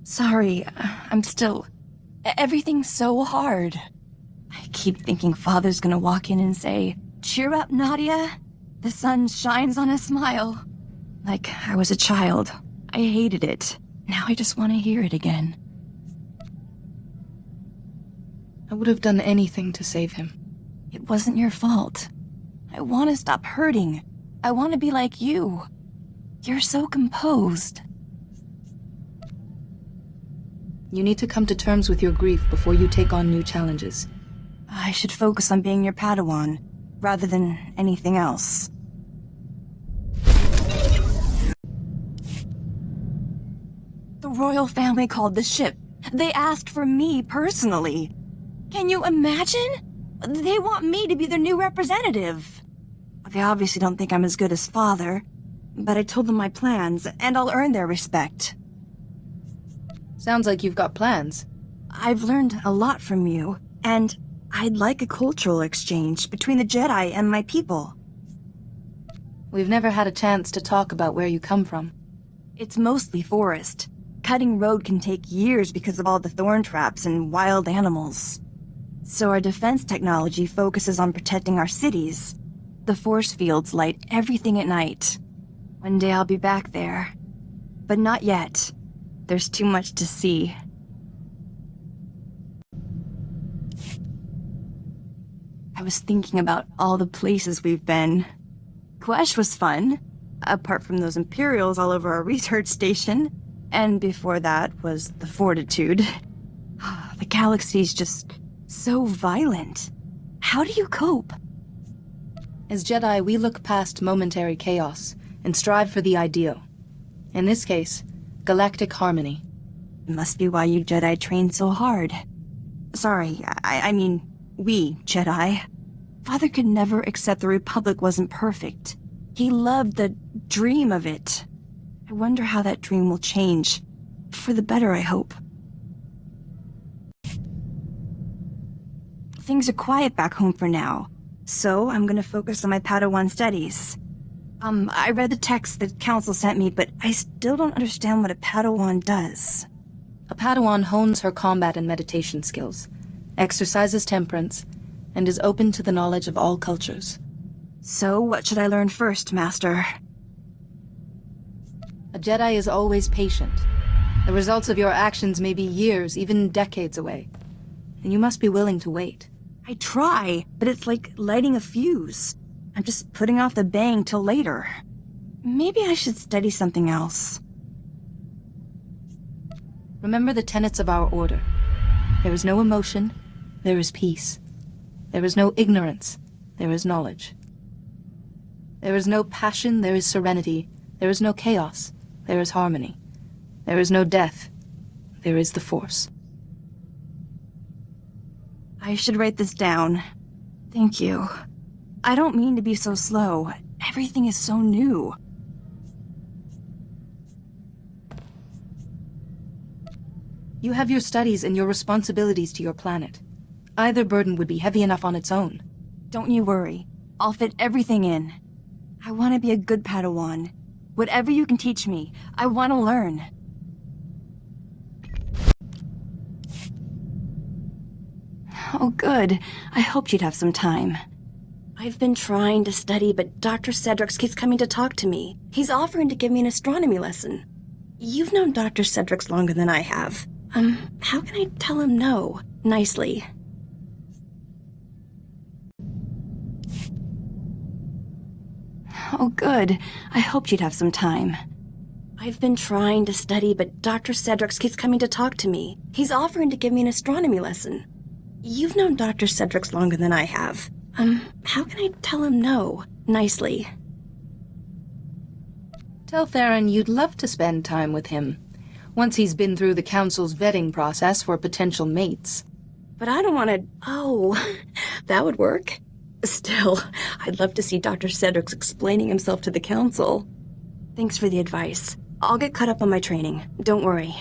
Sorry, I'm still... Everything's so hard. I keep thinking Father's gonna walk in and say, "Cheer up, Nadia. The sun shines on a smile." Like I was a child. I hated it. Now I just want to hear it again. I would have done anything to save him. It wasn't your fault. I want to stop hurting. I want to be like you. You're so composed. You need to come to terms with your grief before you take on new challenges. I should focus on being your Padawan, rather than anything else. The royal family called the ship. They asked for me personally. Can you imagine? They want me to be their new representative. They obviously don't think I'm as good as Father, but I told them my plans, and I'll earn their respect. Sounds like you've got plans. I've learned a lot from you, and I'd like a cultural exchange between the Jedi and my people. We've never had a chance to talk about where you come from. It's mostly forest. Cutting road can take years because of all the thorn traps and wild animals. So our defense technology focuses on protecting our cities. The force fields light everything at night. One day I'll be back there. But not yet. There's too much to see. I was thinking about all the places we've been. Quesh was fun, apart from those Imperials all over our research station. And before that was the Fortitude. The galaxy's just so violent. How do you cope? As Jedi, we look past momentary chaos and strive for the ideal. In this case, galactic harmony. Must be why you Jedi train so hard. Sorry, I mean, we Jedi. Father could never accept the Republic wasn't perfect. He loved the dream of it. I wonder how that dream will change. For the better, I hope. Things are quiet back home for now, so I'm gonna focus on my Padawan studies. I read the text that Council sent me, but I still don't understand what a Padawan does. A Padawan hones her combat and meditation skills, exercises temperance, and is open to the knowledge of all cultures. So, what should I learn first, Master? A Jedi is always patient. The results of your actions may be years, even decades away, and you must be willing to wait. I try, but it's like lighting a fuse. I'm just putting off the bang till later. Maybe I should study something else. Remember the tenets of our order. There is no emotion, there is peace. There is no ignorance, there is knowledge. There is no passion, there is serenity. There is no chaos, there is harmony. There is no death, there is the Force. I should write this down. Thank you. I don't mean to be so slow. Everything is so new. You have your studies and your responsibilities to your planet. Either burden would be heavy enough on its own. Don't you worry. I'll fit everything in. I want to be a good Padawan. Whatever you can teach me, I want to learn. Oh, good. I hoped you'd have some time. I've been trying to study, but Dr. Cedrix keeps coming to talk to me. He's offering to give me an astronomy lesson. You've known Dr. Cedrix longer than I have. How can I tell him no? Nicely. Oh, good. I hoped you'd have some time. I've been trying to study, but Dr. Cedrix keeps coming to talk to me. He's offering to give me an astronomy lesson. You've known Dr. Cedrix longer than I have. How can I tell him no? Nicely. Tell Theron you'd love to spend time with him, once he's been through the Council's vetting process for potential mates. But I don't want to... Oh, that would work. Still, I'd love to see Dr. Cedrix explaining himself to the Council. Thanks for the advice. I'll get caught up on my training. Don't worry.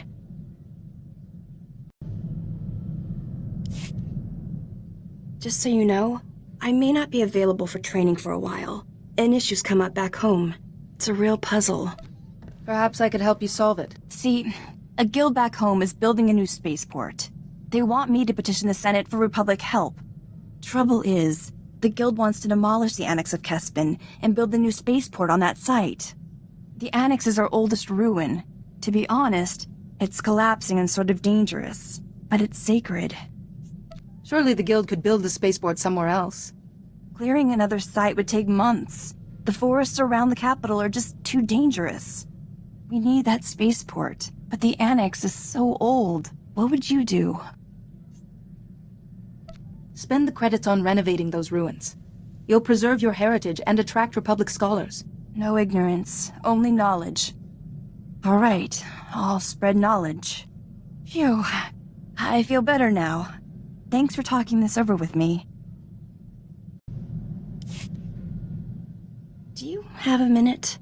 Just so you know, I may not be available for training for a while. And issues come up back home. It's a real puzzle. Perhaps I could help you solve it. See, a guild back home is building a new spaceport. They want me to petition the Senate for Republic help. Trouble is, the guild wants to demolish the Annex of Kespin and build the new spaceport on that site. The Annex is our oldest ruin. To be honest, it's collapsing and sort of dangerous, but it's sacred. Surely the guild could build the spaceport somewhere else. Clearing another site would take months. The forests around the capital are just too dangerous. We need that spaceport, but the Annex is so old. What would you do? Spend the credits on renovating those ruins. You'll preserve your heritage and attract Republic scholars. No ignorance, only knowledge. All right, I'll spread knowledge. Phew, I feel better now. Thanks for talking this over with me. Do you have a minute?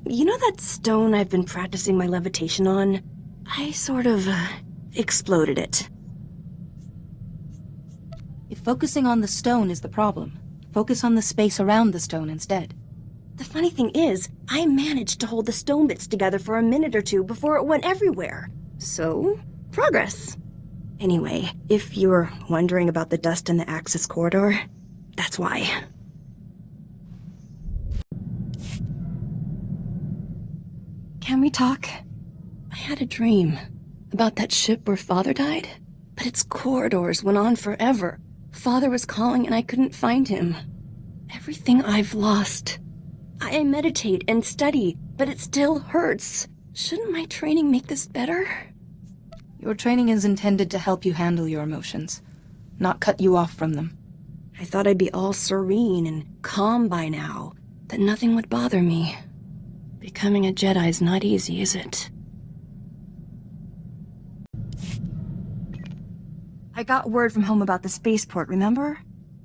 You know that stone I've been practicing my levitation on? I sort of, exploded it. If focusing on the stone is the problem, focus on the space around the stone instead. The funny thing is, I managed to hold the stone bits together for a minute or two before it went everywhere. So, progress. Anyway, if you're wondering about the dust in the Axis corridor, that's why. Can we talk? I had a dream about that ship where Father died, but its corridors went on forever. Father was calling and I couldn't find him. Everything I've lost. I meditate and study, but it still hurts. Shouldn't my training make this better? Your training is intended to help you handle your emotions, not cut you off from them. I thought I'd be all serene and calm by now, that nothing would bother me. Becoming a Jedi's not easy, is it? I got word from home about the spaceport, remember?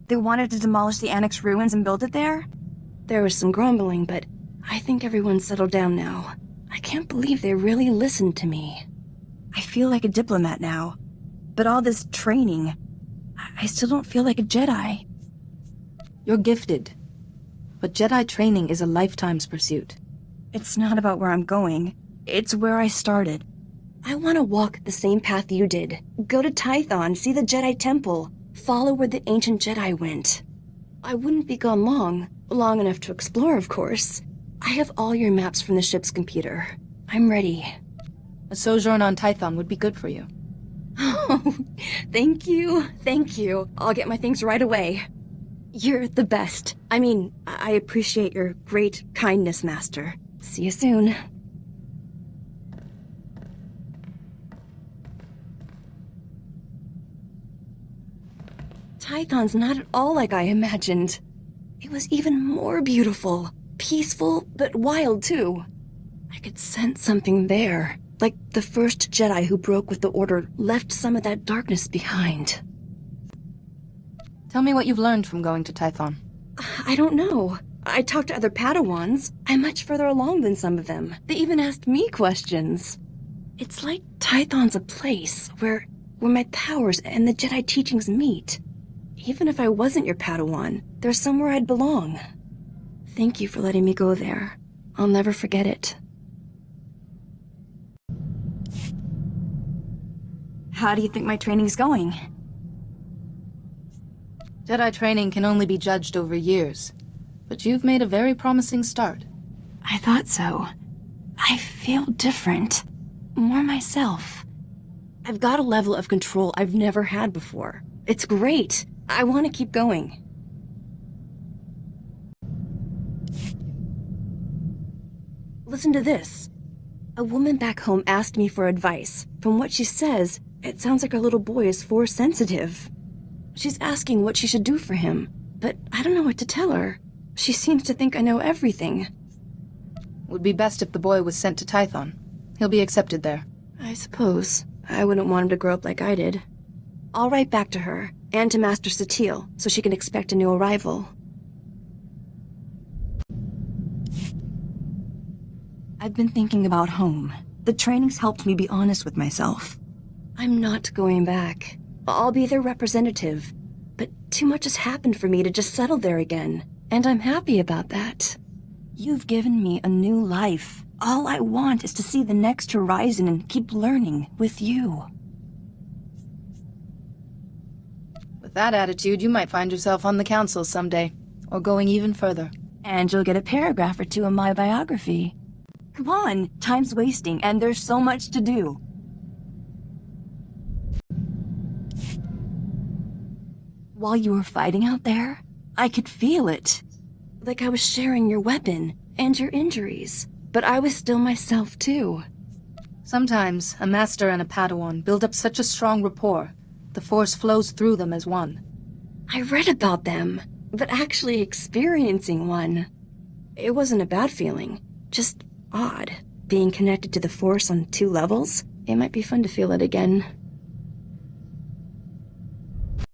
They wanted to demolish the Annex ruins and build it there? There was some grumbling, but I think everyone's settled down now. I can't believe they really listened to me. I feel like a diplomat now. But all this training, I still don't feel like a Jedi. You're gifted, but Jedi training is a lifetime's pursuit. It's not about where I'm going. It's where I started. I want to walk the same path you did. Go to Tython, see the Jedi Temple, follow where the ancient Jedi went. I wouldn't be gone long enough to explore, of course. I have all your maps from the ship's computer. I'm ready. A sojourn on Tython would be good for you. Oh, thank you. I'll get my things right away. You're the best. I mean, I appreciate your great kindness, Master. See you soon. Tython's not at all like I imagined. It was even more beautiful, peaceful, but wild too. I could sense something there, like the first Jedi who broke with the Order left some of that darkness behind. Tell me what you've learned from going to Tython. I don't know. I talked to other Padawans. I'm much further along than some of them. They even asked me questions. It's like Tython's a place where my powers and the Jedi teachings meet. Even if I wasn't your Padawan, there's somewhere I'd belong. Thank you for letting me go there. I'll never forget it. How do you think my training's going? Jedi training can only be judged over years, but you've made a very promising start. I thought so. I feel different. More myself. I've got a level of control I've never had before. It's great. I want to keep going. Listen to this. A woman back home asked me for advice. From what she says, it sounds like our little boy is Force sensitive. She's asking what she should do for him, but I don't know what to tell her. She seems to think I know everything. Would be best if the boy was sent to Tython. He'll be accepted there. I suppose. I wouldn't want him to grow up like I did. I'll write back to her, and to Master Satil, so she can expect a new arrival. I've been thinking about home. The training's helped me be honest with myself. I'm not going back. I'll be their representative. But too much has happened for me to just settle there again, and I'm happy about that. You've given me a new life. All I want is to see the next horizon and keep learning with you. With that attitude, you might find yourself on the council someday, or going even further. And you'll get a paragraph or two in my biography. Come on, time's wasting, and there's so much to do. While you were fighting out there, I could feel it. Like I was sharing your weapon and your injuries, but I was still myself too. Sometimes, a master and a Padawan build up such a strong rapport, the Force flows through them as one. I read about them, but actually experiencing one, it wasn't a bad feeling, just odd. Being connected to the Force on 2 levels, it might be fun to feel it again.